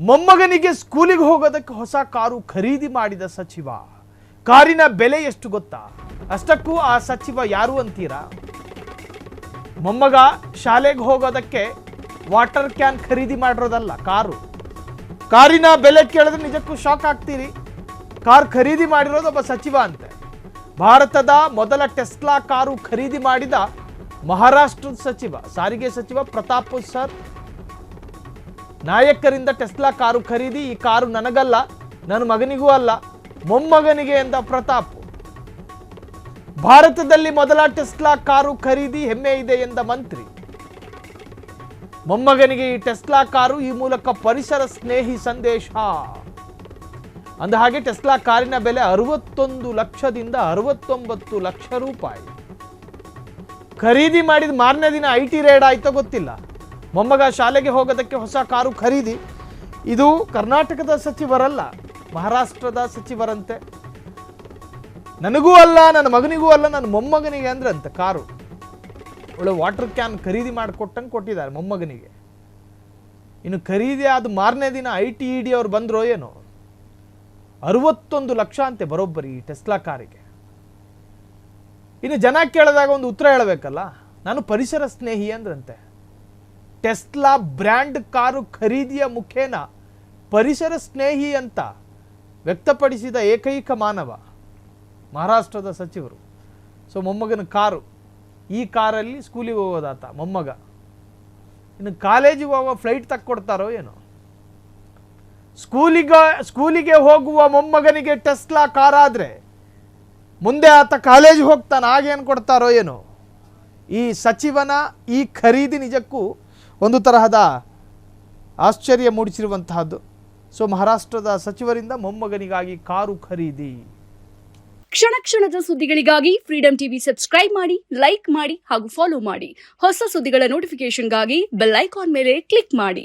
ಮೊಮ್ಮಗನಿಗೆ ಸ್ಕೂಲಿಗೆ ಹೋಗೋದಕ್ಕೆ ಹೊಸ ಕಾರು ಖರೀದಿ ಮಾಡಿದ ಸಚಿವ. ಕಾರಿನ ಬೆಲೆ ಎಷ್ಟು ಗೊತ್ತಾ? ಅಷ್ಟಕ್ಕೂ ಆ ಸಚಿವ ಯಾರು ಅಂತೀರಾ? ಮೊಮ್ಮಗ ಶಾಲೆಗೆ ಹೋಗೋದಕ್ಕೆ ವಾಟರ್ ಕ್ಯಾನ್ ಖರೀದಿ ಮಾಡಿರೋದಲ್ಲ, ಕಾರಿನ ಬೆಲೆ ಕೇಳಿದ್ರೆ ನಿಜಕ್ಕೂ ಶಾಕ್ ಆಗ್ತೀರಿ. ಕಾರ್ ಖರೀದಿ ಮಾಡಿರೋದು ಒಬ್ಬ ಸಚಿವ ಅಂತೆ. ಭಾರತದ ಮೊದಲ ಟೆಸ್ಲಾ ಕಾರು ಖರೀದಿ ಮಾಡಿದ ಮಹಾರಾಷ್ಟ್ರದ ಸಚಿವ, ಸಾರಿಗೆ ಸಚಿವ ಪ್ರತಾಪ್ ಸರ್ ನಾಯಕರಿಂದ ಟೆಸ್ಲಾ ಕಾರು ಖರೀದಿ. ಈ ಕಾರು ನನಗಲ್ಲ, ನನ್ನ ಮಗನಿಗೂ ಅಲ್ಲ, ಮೊಮ್ಮಗನಿಗೆ ಎಂದ ಪ್ರತಾಪ್. ಭಾರತದಲ್ಲಿ ಮೊದಲ ಟೆಸ್ಲಾ ಕಾರು ಖರೀದಿ ಹೆಮ್ಮೆ ಇದೆ ಎಂದ ಮಂತ್ರಿ. ಮೊಮ್ಮಗನಿಗೆ ಈ ಟೆಸ್ಲಾ ಕಾರು, ಈ ಮೂಲಕ ಪರಿಸರ ಸ್ನೇಹಿ ಸಂದೇಶ. ಅಂದ ಹಾಗೆ ಟೆಸ್ಲಾ ಕಾರಿನ ಬೆಲೆ 61 ಲಕ್ಷದಿಂದ 69 ಲಕ್ಷ ರೂಪಾಯಿ. ಖರೀದಿ ಮಾಡಿದ ಮಾರನೇ ದಿನ IT ರೇಡ್ ಆಯ್ತೋ ಗೊತ್ತಿಲ್ಲ. ಮೊಮ್ಮಗ ಶಾಲೆಗೆ ಹೋಗೋದಕ್ಕೆ ಹೊಸ ಕಾರು ಖರೀದಿ. ಇದು ಕರ್ನಾಟಕದ ಸಚಿವರಲ್ಲ, ಮಹಾರಾಷ್ಟ್ರದ ಸಚಿವರಂತೆ. ನನಗೂ ಅಲ್ಲ, ನನ್ನ ಮಗನಿಗೂ ಅಲ್ಲ, ನನ್ನ ಮೊಮ್ಮಗನಿಗೆ ಅಂದ್ರಂತೆ ಕಾರು. ಒಳ್ಳೆ ವಾಟರ್ ಕ್ಯಾನ್ ಖರೀದಿ ಮಾಡಿಕೊಟ್ಟಂಗೆ ಕೊಟ್ಟಿದ್ದಾರೆ ಮೊಮ್ಮಗನಿಗೆ. ಇನ್ನು ಖರೀದಿ ಆದ ಮಾರನೇ ದಿನ IT ED ಅವ್ರು ಬಂದ್ರೋ ಏನೋ. 61 ಲಕ್ಷ ಅಂತೆ ಬರೋಬ್ಬರಿ ಈ ಟೆಸ್ಲಾ ಕಾರಿಗೆ. ಇನ್ನು ಜನ ಕೇಳಿದಾಗ ಒಂದು ಉತ್ತರ ಹೇಳಬೇಕಲ್ಲ, ನಾನು ಪರಿಸರ ಸ್ನೇಹಿ ಅಂದ್ರಂತೆ. ಟೆಸ್ಲಾ ಬ್ರ್ಯಾಂಡ್ ಕಾರು ಖರೀದಿಯ ಮುಖೇನ ಪರಿಸರ ಸ್ನೇಹಿ ಅಂತ ವ್ಯಕ್ತಪಡಿಸಿದ ಏಕೈಕ ಮಾನವ ಮಹಾರಾಷ್ಟ್ರದ ಸಚಿವರು. ಸೊ ಮೊಮ್ಮಗನ ಕಾರು, ಈ ಕಾರಲ್ಲಿ ಸ್ಕೂಲಿಗೆ ಹೋಗೋದಾತ ಮೊಮ್ಮಗ. ಇನ್ನು ಕಾಲೇಜಿಗೆ ಹೋಗೋ ಫ್ಲೈಟ್ ತಕ್ಕೊಡ್ತಾರೋ ಏನೋ. ಸ್ಕೂಲಿಗೆ ಹೋಗುವ ಮೊಮ್ಮಗನಿಗೆ ಟೆಸ್ಲಾ ಕಾರಾದರೆ ಮುಂದೆ ಆತ ಕಾಲೇಜಿಗೆ ಹೋಗ್ತಾನೆ, ಆಗೇನು ಕೊಡ್ತಾರೋ ಏನೋ. ಈ ಸಚಿವನ ಈ ಖರೀದಿ ನಿಜಕ್ಕೂ ಒಂದು ತರಹದ ಆಶ್ಚರ್ಯ ಮೂಡಿಸಿರುವಂತಹದ್ದು. ಸೊ ಮಹಾರಾಷ್ಟ್ರದ ಸಚಿವರಿಂದ ಮೊಮ್ಮಗನಿಗಾಗಿ ಕಾರು ಖರೀದಿ. ಕ್ಷಣ ಕ್ಷಣದ ಸುದ್ದಿಗಳಿಗಾಗಿ ಫ್ರೀಡಂ ಟಿವಿ ಸಬ್ಸ್ಕ್ರೈಬ್ ಮಾಡಿ, ಲೈಕ್ ಮಾಡಿ ಹಾಗೂ ಫಾಲೋ ಮಾಡಿ. ಹೊಸ ಸುದ್ದಿಗಳ ನೋಟಿಫಿಕೇಶನ್ಗಾಗಿ ಬೆಲ್ ಐಕಾನ್ ಮೇಲೆ ಕ್ಲಿಕ್ ಮಾಡಿ.